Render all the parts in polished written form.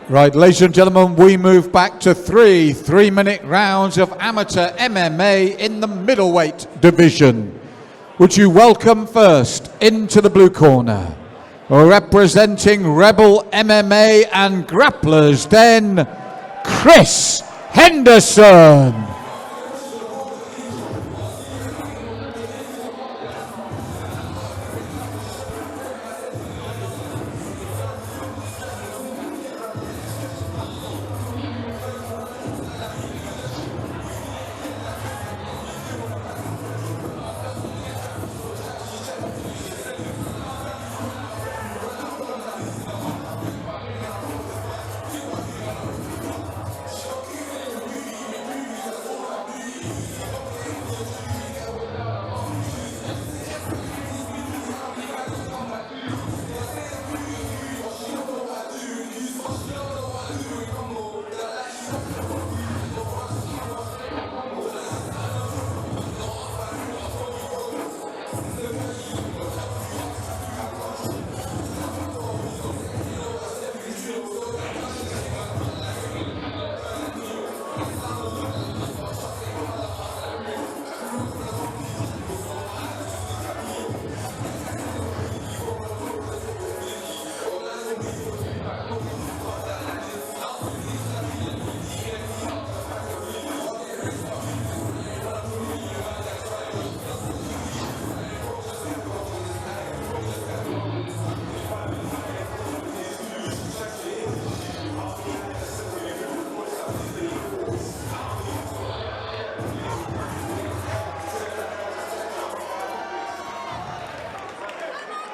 Right, ladies and gentlemen, we move back to three-minute rounds of amateur MMA in the middleweight division. Would you welcome first into the blue corner, representing Rebel MMA and grapplers, then Chris Henderson.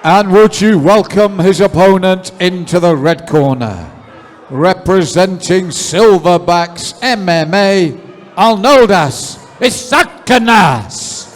And would you welcome his opponent into the red corner, representing Silverbacks MMA, Arnoldas Isatkinas.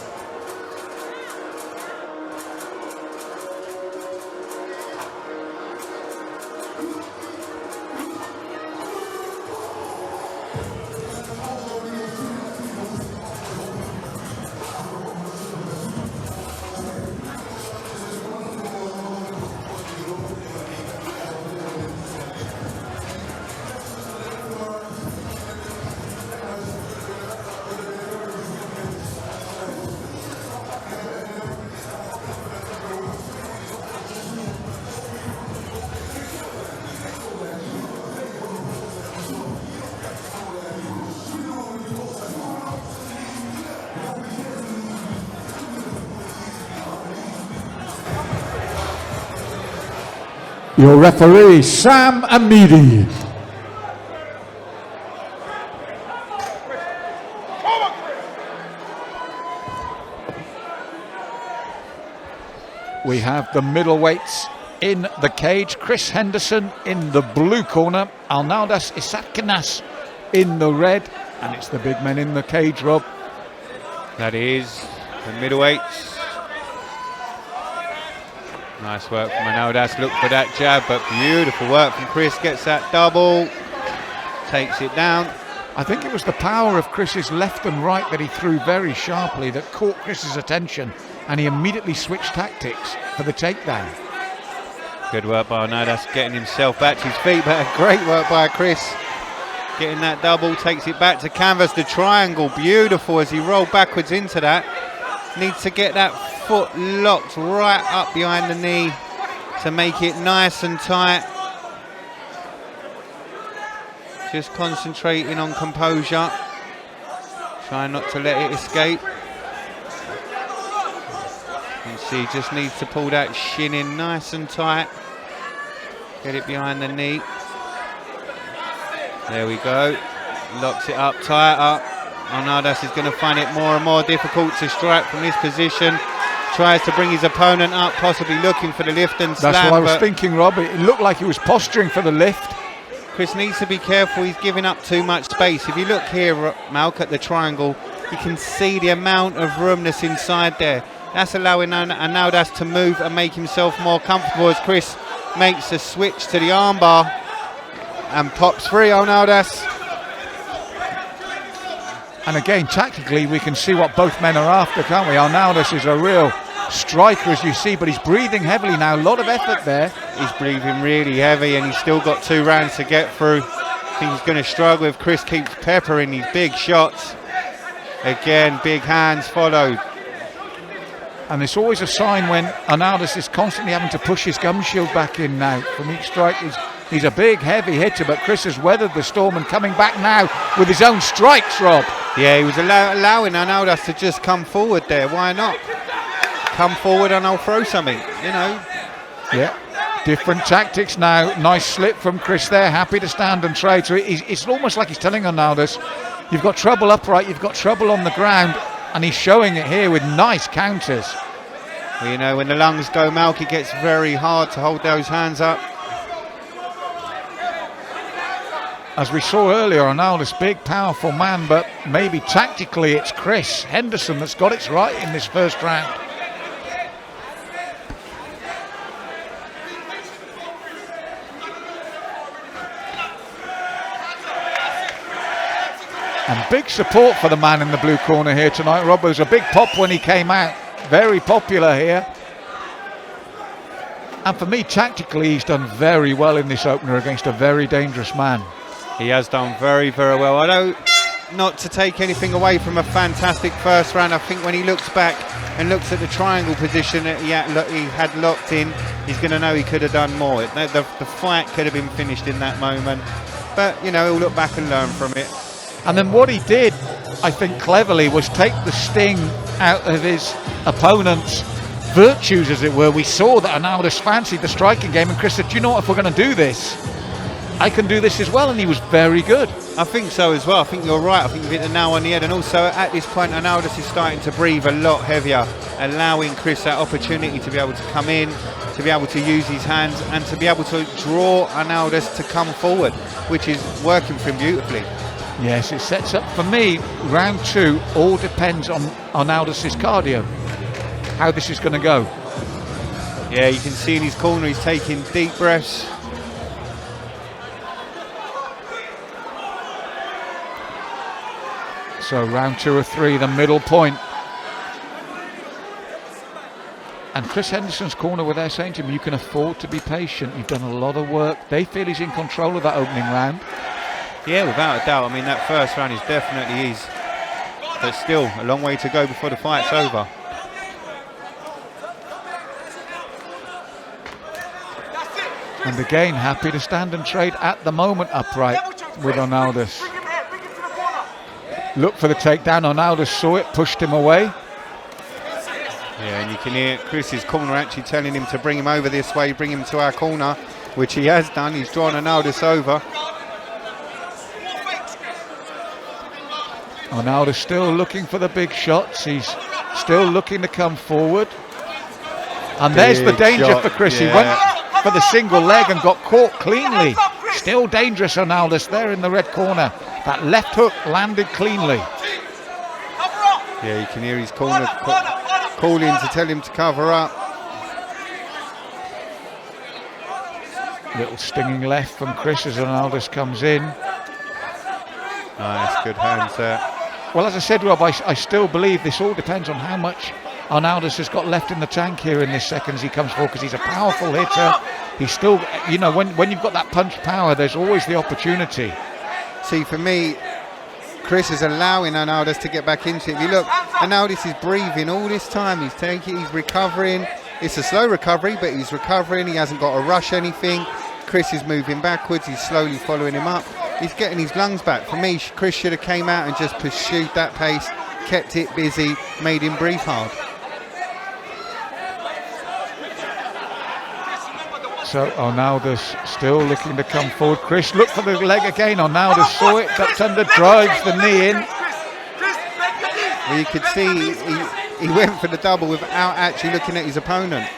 Your referee, Sam Amidi. We have the middleweights in the cage. Chris Henderson in the blue corner, Arnoldas Isatkinas in the red, and it's the big men in the cage, Rob. That is the middleweights. Nice work from Arnoldas, look for that jab, but beautiful work from Chris, gets that double, takes it down. I think it was the power of Chris's left and right that he threw very sharply that caught Chris's attention, and he immediately switched tactics for the takedown. Good work by Arnoldas, getting himself back to his feet, but great work by Chris. Getting that double, takes it back to canvas, the triangle, beautiful as he rolled backwards into that. Needs to get that foot locked right up behind the knee to make it nice and tight. Just concentrating on composure. Trying not to let it escape. You see, just needs to pull that shin in nice and tight. Get it behind the knee. There we go. Locks it up, tie it up. Arnoldas is going to find it more and more difficult to strike from this position. Tries to bring his opponent up, possibly looking for the lift and slam. That's what I was thinking, Rob. It looked like he was posturing for the lift. Chris needs to be careful. He's giving up too much space. If you look here, Malk, at the triangle, you can see the amount of room that's inside there. That's allowing Arnoldas to move and make himself more comfortable as Chris makes a switch to the armbar and pops free Arnoldas. And again, tactically, we can see what both men are after, can't we? Arnoldas is a real striker, as you see, but he's breathing heavily now. A lot of effort there. He's breathing really heavy, and he's still got 2 rounds to get through. I think he's going to struggle if Chris keeps peppering these big shots. Again, big hands followed. And it's always a sign when Arnoldas is constantly having to push his gum shield back in now from each strike. He's a big, heavy hitter, but Chris has weathered the storm and coming back now with his own strikes, Rob. Yeah, he was allowing Arnoldas to just come forward there. Why not? Come forward and I'll throw something, you know. Yeah, different tactics now. Nice slip from Chris there, happy to stand and trade. So it's almost like he's telling Arnoldas, you've got trouble upright, you've got trouble on the ground, and he's showing it here with nice counters. Well, you know, when the lungs go milk, it gets very hard to hold those hands up. As we saw earlier, Arnoldas, big, powerful man, but maybe tactically it's Chris Henderson that's got it right in this first round. And big support for the man in the blue corner here tonight. Rob, was a big pop when he came out. Very popular here. And for me, tactically, he's done very well in this opener against a very dangerous man. He has done very, very well. I know not to take anything away from a fantastic first round. I think when he looks back and looks at the triangle position that he had locked in, he's going to know he could have done more. The fight could have been finished in that moment. But, you know, he'll look back and learn from it. And then what he did, I think cleverly, was take the sting out of his opponent's virtues, as it were. We saw that Arnoldas fancied the striking game, and Chris said, do you know what, if we're going to do this, I can do this as well, and he was very good. I think so as well. I think you're right. I think you've hit the nail on the head. And also at this point, Arnoldas is starting to breathe a lot heavier, allowing Chris that opportunity to be able to come in, to be able to use his hands, and to be able to draw Arnoldas to come forward, which is working for him beautifully. Yes, it sets up, for me, round 2 all depends on Arnoldas' cardio, how this is going to go. Yeah, you can see in his corner he's taking deep breaths. So round 2 or 3, the middle point. And Chris Henderson's corner were there saying to him, you can afford to be patient, you've done a lot of work. They feel he's in control of that opening round. Yeah, without a doubt. I mean, that first round is definitely his. But still, a long way to go before the fight's over. And again, happy to stand and trade at the moment upright with Arnoldas. Look for the takedown. Arnoldas saw it, pushed him away. Yeah, and you can hear Chris's corner actually telling him to bring him over this way, bring him to our corner, which he has done. He's drawn Arnoldas over. Arnoldas still looking for the big shots. He's still looking to come forward. And there's the danger for Chris. Yeah. He went for the single leg and got caught cleanly. Still dangerous, Arnoldas there in the red corner. That left hook landed cleanly. Yeah, you can hear his corner calling to tell him to cover up. Little stinging left from Chris as Arnoldas comes in. Nice, good hands there. Well, as I said, Rob, I still believe this all depends on how much Arnoldas has got left in the tank here in this second as he comes forward, because he's a powerful hitter. He's still, you know, when you've got that punch power, there's always the opportunity. See, for me, Chris is allowing Arnoldas to get back into it. If you look, Arnoldas is breathing all this time. He's taking, he's recovering. It's a slow recovery, but he's recovering. He hasn't got to rush anything. Chris is moving backwards. He's slowly following him up. He's getting his lungs back. For me, Chris should have came out and just pursued that pace, kept it busy, made him breathe hard. So Arnoldas still looking to come forward. Chris looked for the leg again. Arnoldas saw it, ducked under, drives the knee in. Well, you could see he went for the double without actually looking at his opponent.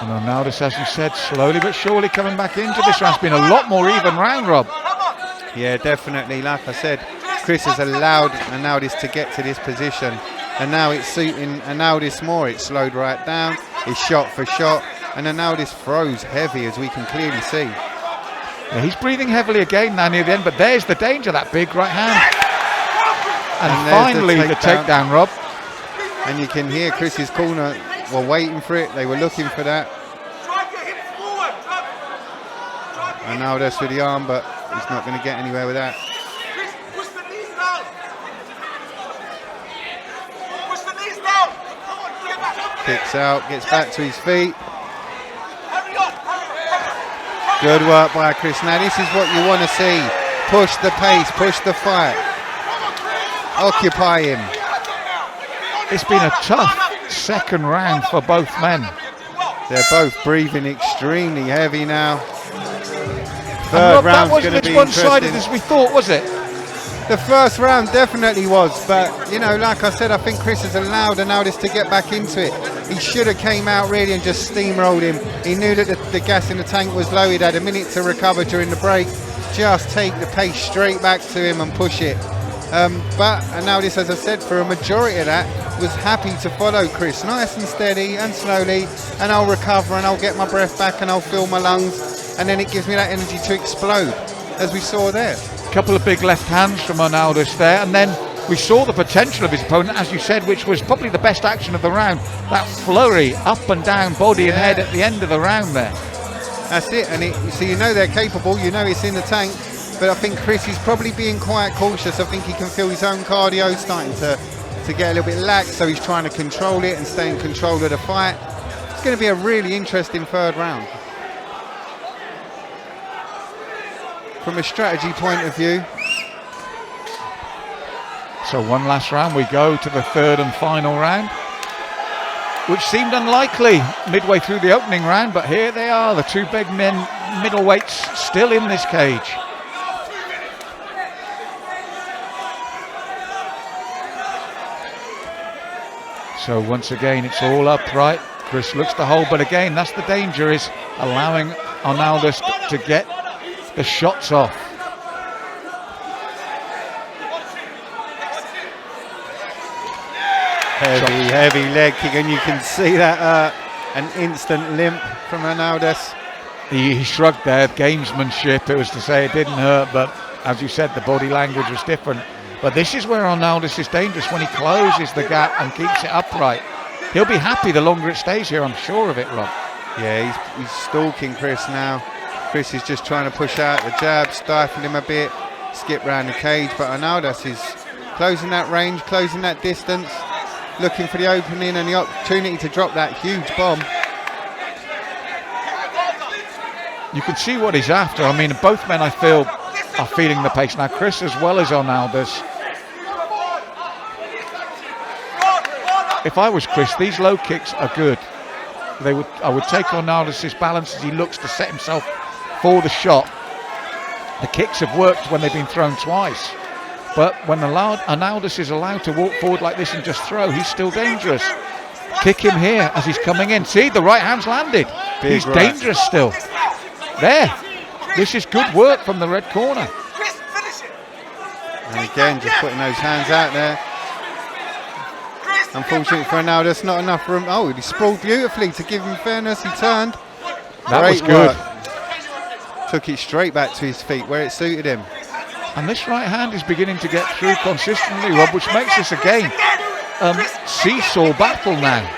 And Arnoldas, as you said, slowly but surely coming back into this round. It's been a lot more even round, Rob. Yeah, definitely. Like I said, Chris has allowed Arnoldas to get to this position. And now it's suiting Arnoldas more. It's slowed right down. It's shot for shot. And Arnoldas throws heavy, as we can clearly see. Yeah, he's breathing heavily again now near the end, but there's the danger, that big right hand. And finally the takedown, Rob. And you can hear Chris's corner were waiting for it. They were looking for that. Arnoldas with the arm, but he's not going to get anywhere with that. Kicks out, gets back to his feet. Good work by Chris. Now this is what you want to see. Push the pace, push the fight. Occupy him. It's been a tough second round for both men. They're both breathing extremely heavy now. Third round's going to be interesting. That wasn't as one-sided as we thought, was it? The first round definitely was, but you know, like I said, I think Chris has allowed Arnoldas to get back into it. He should have came out really and just steamrolled him. He knew that the gas in the tank was low. He'd had a minute to recover during the break. Just take the pace straight back to him and push it. But Arnoldas, as I said, for a majority of that, was happy to follow Chris, nice and steady and slowly, and I'll recover and I'll get my breath back and I'll fill my lungs, and then it gives me that energy to explode, as we saw there. Couple of big left hands from Arnoldas there, and then we saw the potential of his opponent, as you said, which was probably the best action of the round. That flurry, up and down, body and head at the end of the round there. That's it, and so you know they're capable, you know it's in the tank, but I think Chris is probably being quite cautious. I think he can feel his own cardio starting to get a little bit lax, so he's trying to control it and stay in control of the fight. It's going to be a really interesting third round. From a strategy point of view. So one last round, we go to the third and final round, which seemed unlikely midway through the opening round, but here they are, the two big men, middleweights, still in this cage. So once again, it's all upright. Chris looks to hold, but again, that's the danger, is allowing Arnoldas to get the shots off. Heavy leg kick, and you can see that an instant limp from Arnoldas. He shrugged there, gamesmanship. It was to say it didn't hurt, but as you said, the body language was different. But this is where Arnoldas is dangerous, when he closes the gap and keeps it upright. He'll be happy the longer it stays here, I'm sure of it, Rob. Yeah, he's stalking Chris now. Chris is just trying to push out the jab, stifle him a bit, skip round the cage, but Arnoldas is closing that range, closing that distance, looking for the opening and the opportunity to drop that huge bomb. You can see what he's after. I mean, both men, I feel, are feeling the pace. Now, Chris as well as Arnoldas. If I was Chris, these low kicks are good. I would take Arnoldas' balance as he looks to set himself for the shot. The kicks have worked when they've been thrown twice. But when Arnoldas is allowed to walk forward like this and just throw, he's still dangerous. Kick him here as he's coming in. See, the right hand's landed. He's dangerous still. There. This is good work from the red corner. And again, just putting those hands out there. Unfortunately for Arnoldas, not enough room. Oh, he sprawled beautifully to give him fairness. He turned. That was good. Took it straight back to his feet where it suited him. And this right hand is beginning to get through consistently, Rob, which makes this again seesaw battle now.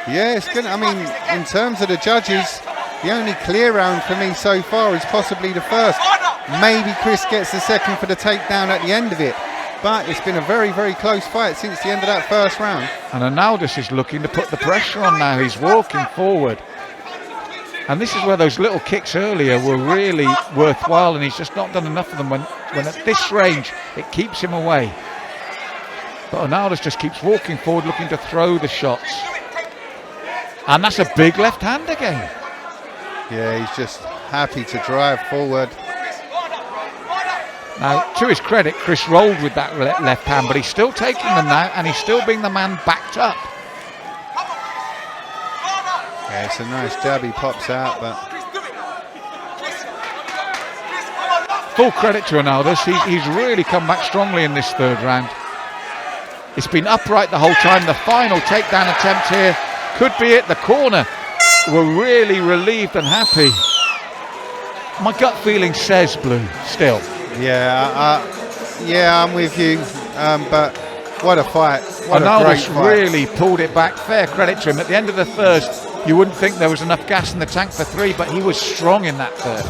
Yeah, it's good. I mean, in terms of the judges, the only clear round for me so far is possibly the first. Maybe Chris gets the second for the takedown at the end of it. But it's been a very, very close fight since the end of that first round. And Arnoldas is looking to put the pressure on now. He's walking forward. And this is where those little kicks earlier were really worthwhile, and he's just not done enough of them when at this range it keeps him away. But Arnoldas just keeps walking forward, looking to throw the shots. And that's a big left hand again. Yeah, he's just happy to drive forward. Now, to his credit, Chris rolled with that left hand, but he's still taking them now, and he's still being the man backed up. Yeah, it's a nice jab he pops out, but... Full credit to Arnoldas. He's really come back strongly in this third round. It's been upright the whole time. The final takedown attempt here could be it. The corner were really relieved and happy. My gut feeling says blue still. Yeah, I'm with you. But what a fight! What a great fight. Really pulled it back. Fair credit to him. At the end of the first, you wouldn't think there was enough gas in the tank for three, but he was strong in that third.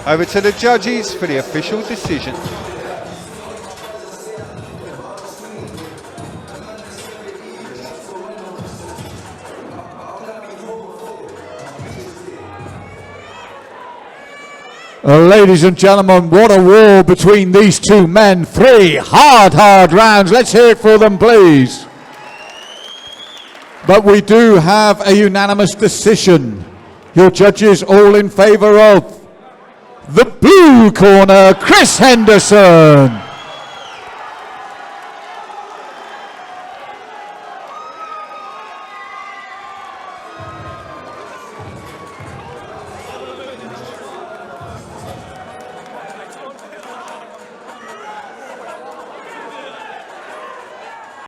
Over to the judges for the official decision. Ladies and gentlemen, what a war between these two men. 3 hard rounds. Let's hear it for them, please. But we do have a unanimous decision. Your judges all in favor of the blue corner, Chris Henderson.